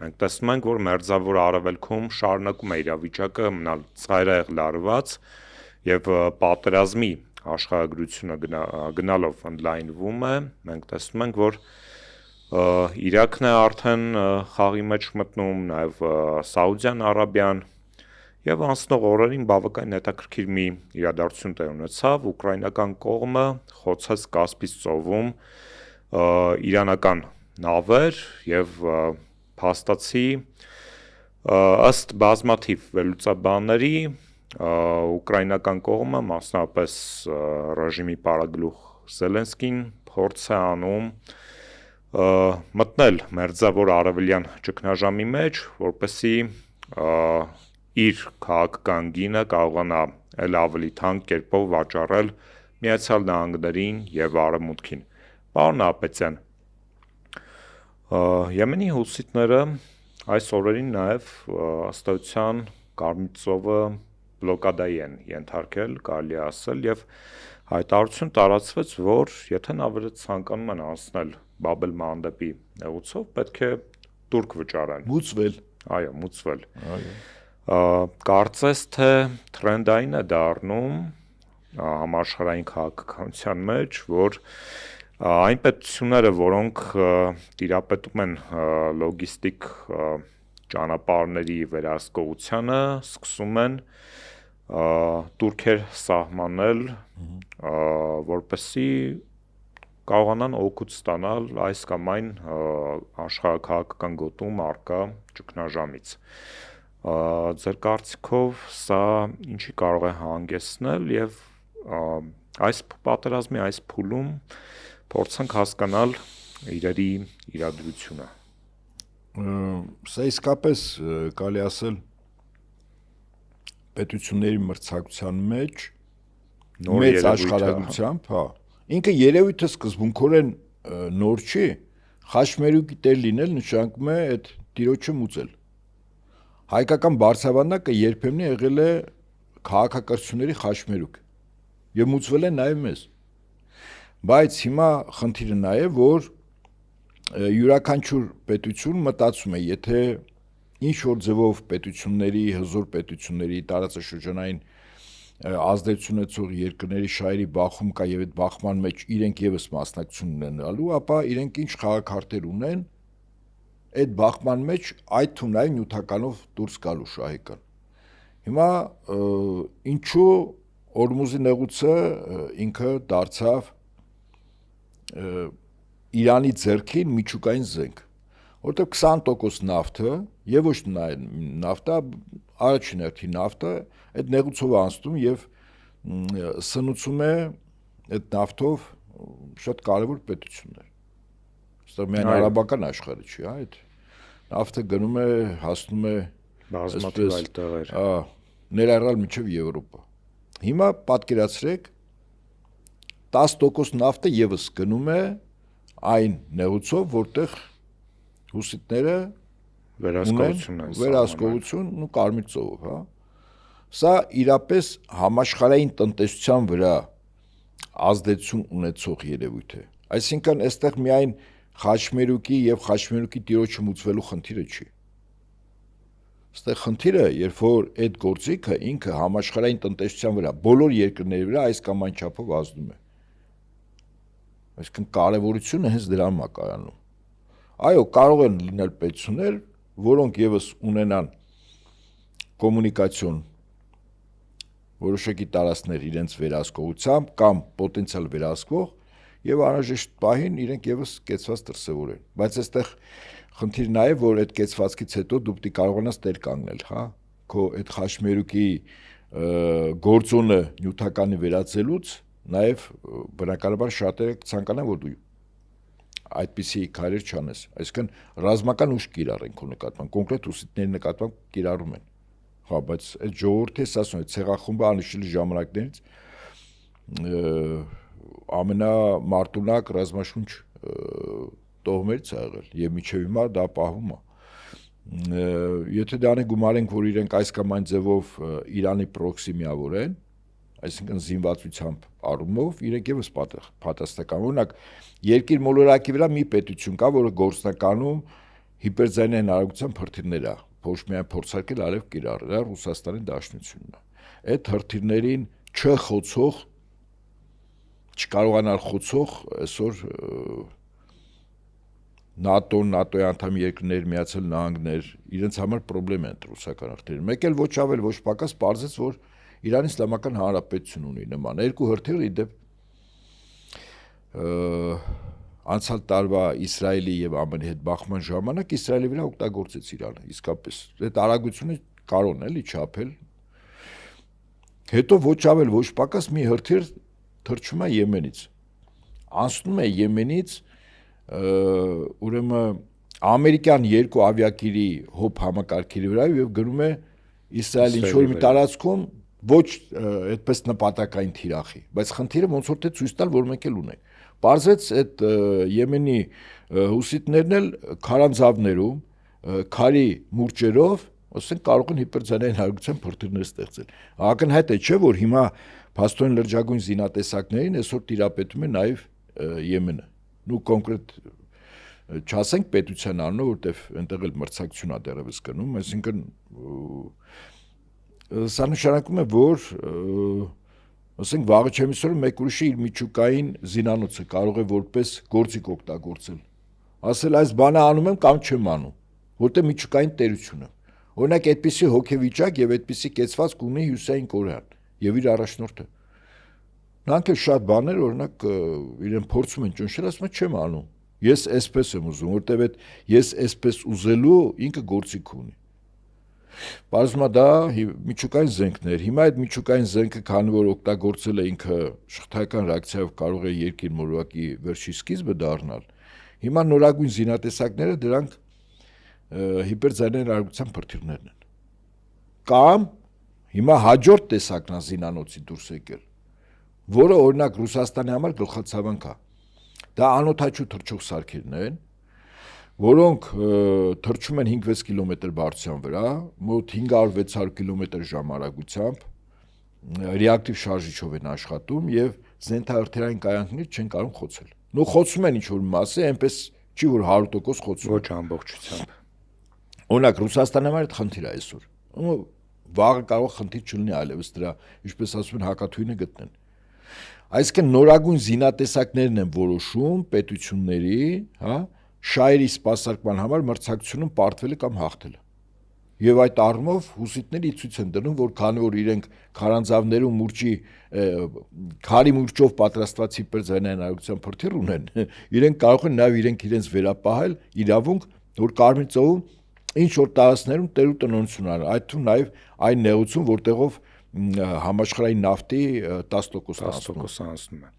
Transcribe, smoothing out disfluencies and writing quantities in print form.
Մենք տեսնում ենք, որ մերձավոր արևելքում շարունակում է իրավիճակը մնալ ծայրահեղ լարված եւ պատերազմի աշխարհագրությունը գնալով ընդլայնվում է, մենք տեսնում ենք, որ Իրաքն է արդեն խաղի մեջ մտնում, նաեւ Սաուդյան Արաբիան եւ անցնող օրերին բավականին հետաքրքիր մի իրադարձություն տեղ ունեցավ, ուկրաինական կողմը խոցեց Կասպից ծովում իրանական նավեր եւ փաստացի ըստ բազմաթիվ վերլուծաբանների ուկրաինական կողմը, մասնավորապես ռեժիմի պարագլուխ Զելենսկին փորձ է անում մտնել մերձավոր արևելյան ճգնաժամի մեջ, որպեսզի իր քաղաքական գինը կարողանա էլ ավելի թանկ կերպով վաճառել Միացյալ Նահանգներին եւ Արևմուտքին։ Պարոն Ապետյան, Եմենի հուսիտները այս օրերին նաեւ ըստ էության Կարմիր ծովը բլոկադայի են ենթարկել, կարելի է ասել, եւ հայտարարություն տարածվեց, որ եթե նավերը ցանկանում են անցնել Բաբ el-Մանդեբի նեղուցով, պետք է турք վճարեն։ Մուծվել։ Այո, մուծվել։ Այո։ Կարծես թե թրենդային է դառնում համաշխարհային քաղաքականության մեջ, որ այն պետությունները, որոնք տիրապետում են լոգիստիկ ճանապարհների վերահսկողությանը, սկսում են турքեր սահմանել, որպեսզի կարողանան օգուտ ստանալ այս կամ այն աշխարհաքաղաքական գոտում առկա ճգնաժամից։ Ձեր կարծիքով սա ինչի կարող է հանգեցնել եւ այս պատերազմի այս փուլում փորձենք հասկանալ իրերի իրադրությունը։ Սա իսկապես կարելի ասել պետությունների մրցակցության մեջ մեծ աշխարհագրությամբ, հա։ Ինքը երևույթը սկզբունքորեն նոր չի, խաչմերուկի տեր լինել նշանակում է այդ տիրոջը մուծել։ Հայկական բարձրավանդակը երբեմն եղել է քաղաքակրթությունների խաչմերուկ եւ մուծվել է նաեւ մեզ։ Բայց հիմա խնդիրը նա է, որ յուրաքանչյուր պետություն մտածում է, եթե ինչ որ ձևով պետությունների, հզոր պետությունների տարածաշրջանային ազդեցություն ունեցող երկրների շահերի բախում կա եւ այդ բախման մեջ իրենք եւս մասնակցություն ունենալու, ապա իրենք ինչ խաղաքարտեր ունեն այդ բախման մեջ այդ թունային նյութականով դուրս գալու շահեկան։ Հիմա ինչու Օրմուզի նեղուցը ինքը դարձավ Իրանի ձեռքին միջուկային զենք, որտեղ 20% նավթը եւ ոչ նավթը, առաջին հերթին նավթը այդ նեղուցով անցնում եւ սնուցում է այդ նավթով շատ կարևոր պետություններ։ Այստեղ միայն արաբական աշխարհը չի, հա, այդ նավթը գնում է, հասնում է բազմաթիվ այլ տեղեր։ Ներառյալ մինչև Եվրոպա։ Հիմա պատկերացրեք 10% նավթը եւս գնում է այն նեղուցով, որտեղ հուսիտները վերահսկողություն ու Կարմիր ծովով, հա։ Սա իրապես համաշխարհային տնտեսության վրա ազդեցություն ունեցող երևույթ է։ Այսինքն այստեղ միայն խաչմերուկի եւ խաչմերուկի տիրոջը մուծվելու խնդիրը չի։ Այստեղ խնդիրը, երբ որ այդ գործիքը ինքը համաշխարհային տնտեսության վրա, բոլոր երկրների վրա այս կամ այն չափով ազդում է։ Այսինքն կարևորությունը հենց դրանում է կայանում։ Այո, կարող են լինել պետություններ, որոնք եւս ունենան կոմունիկացիոն որոշակի տարածքներ իրենց վերահսկողությամբ կամ պոտենցիալ վերահսկող եւ անհրաժեշտ պահին իրենք եւս կեցված դրսեւորեն։ Բայց այստեղ խնդիրն նա է, որ այդ կեցվածքից հետո դու պետք է կարողանաս տեր կանգնել, հա, քո այդ խաչմերուկի գործոնը նյութականի վերածելուց նաեւ բնականաբար շատերը ցանկանան, որ դու այդպիսի քայլեր չանես։ Այսինքն ռազմական ուժ կիրառեն քո նկատմամբ, կոնկրետ ուսիտների նկատմամբ կիրառում են։ Հա, բայց այդ ժողովրդի ասում է ցեղախումբը անշիլ ժամանակներից ամենամարտունակ ռազմաշունչ տոհմերից ա եղել եւ մինչեւ հիմա դա պահվում է։ Եթե դանի գումարենք, որ իրենք այս կամ այն ձևով Իրանի պրոքսի միավորեն, այսինքն զինվածությամբ առումով իրենք եւս պատասխանատվական։ Օրինակ, երկիր մոլորակի վրա մի պետություն կա, որը գործնականում հիպերձայնային արագության հրթիռներ է, ոչ միայն փորձարկել արև կիրառել, դա Ռուսաստանի Դաշնությունն է։ Այդ հրթիռներին չխոցող, չկարողանալ խոցող այսօր ՆԱՏՕ-ի անդամ երկրներ, Միացյալ Նահանգներ իրենց համար խնդրեմ են ռուսական հրթիռը։ Մեկ էլ ոչ ավել, ոչ պակաս պարզեց, որ Իրանի Իսլամական Հանրապետություն ունի նման երկու հրթիռ իդեպ անցյալ տարվա Իսրայելի եւ ԱՄՆ-ի հետ բախման ժամանակ Իսրայելի վրա օգտագործեց Իրանը, իսկապես։ Այդ արագությունը կարող է էլի չափել։ Հետո ոչ ավել, ոչ պակաս մի հրթիռ թռչում է Եմենից։ Անցնում է Եմենից ուրեմն ամերիկյան երկու ավիակիրի հոբ համակարգերի վրա եւ գնում է Իսրայելի ինչ-որ մի տարածքում ոչ այդպես նպատակային թիրախի, բայց խնդիրը ոնց որ թե ցույց տալ, որ մենք էլ ունենք։ Պարզվեց այդ Եմենի հուսիտներն էլ քարանձավներում, քարի մուրճերով, ասենք կարող են հիպերձայնային արագության հրթիռներ ստեղծել։ Ակնհայտ է, չէ՞ որ հիմա փաստորեն լրջագույն զինատեսակներին այսօր տիրապետում է նաեւ Եմենը։ Նու կոնկրետ չասենք պետության անունը, որտեվ այնտեղ էլ մրցակցություն է դեռևս գնում, այսինքն սա նշանակում է, որ ասենք վաղը չեմ իսօր մեկ ուրիշը իր միջուկային զինանոցը կարող է որպես գործիք օգտագործել։ Ասել այս բանը անում եմ կամ չեմ անում, որտեղ միջուկային տերություն է։ Օրինակ այդպիսի հոգեվիճակ եւ այդպիսի կեցվածք ունի Հյուսիսային Կորեան եւ իր առաջնորդը։ Նրանք էլ շատ բաներ, օրինակ իրեն փորձում են ճնշել, ասում են չեմ անում։ Ես այսպես եմ ուզում, որտեվ այդ ես այսպես ուզելու ինքը գործիք ունի։ Բարձրացումա դա միջուկային զենքներ։ Հիմա այդ միջուկային զենքը, քանի որ օգտագործել է ինքը շղթայական ռեակցիայով կարող է երկիր մոլորակի վերջի սկիզբը դառնալ։ Հիմա նորագույն զինատեսակները դրանք հիպերձայնային արագության հրթիռներն են։ Կամ հիմա հաջորդ տեսակն է զինանոցի դուրս եկել, որը օրինակ Ռուսաստանի համար գլխացավանք է։ Դա անօդաչու թռչող սարքերն են, որոնք թռչում են 5-6 կիլոմետր բարձրության վրա, մոտ 500-600 կիլոմետր ժամարագությամբ, ռեակտիվ շարժիչով են աշխատում եւ զենթահրթիռային կայանքներ չեն կարող խոցել։ Նո խոցում են ինչ-որ մասը, այնպես չի որ 100% խոցում։ Ոչ ամբողջությամբ։ Օրինակ Ռուսաստանի համար այդ խնդիր է այսօր։ Վաղը կարող խնդիր չլինի այլևս դրա, ինչպես ասում են, հակաթույնը գտնեն։ Այսինքն նորագույն զինատեսակներն են որոշում պետությունների, հա, շահերի սպասարկման համար մրցակցությունում պարտվելը կամ հաղթելը։ Եվ այդ առումով հուսիտները ցույց են դնում, որ քանի որ իրենք քարանձավներում մուրճի քարի մուրճով պատրաստված հիպերձայնային արագության հրթիռ ունեն, իրենք կարող են նաև իրենց վերապահել իրավունք, որ Կարմիր ծովում ինչ որ տարածքներում տերու տնօրինություն արել, այդ թվում նաև այն նեղություն, որտեղով համաշխարհային նավթի 10% անցնում է։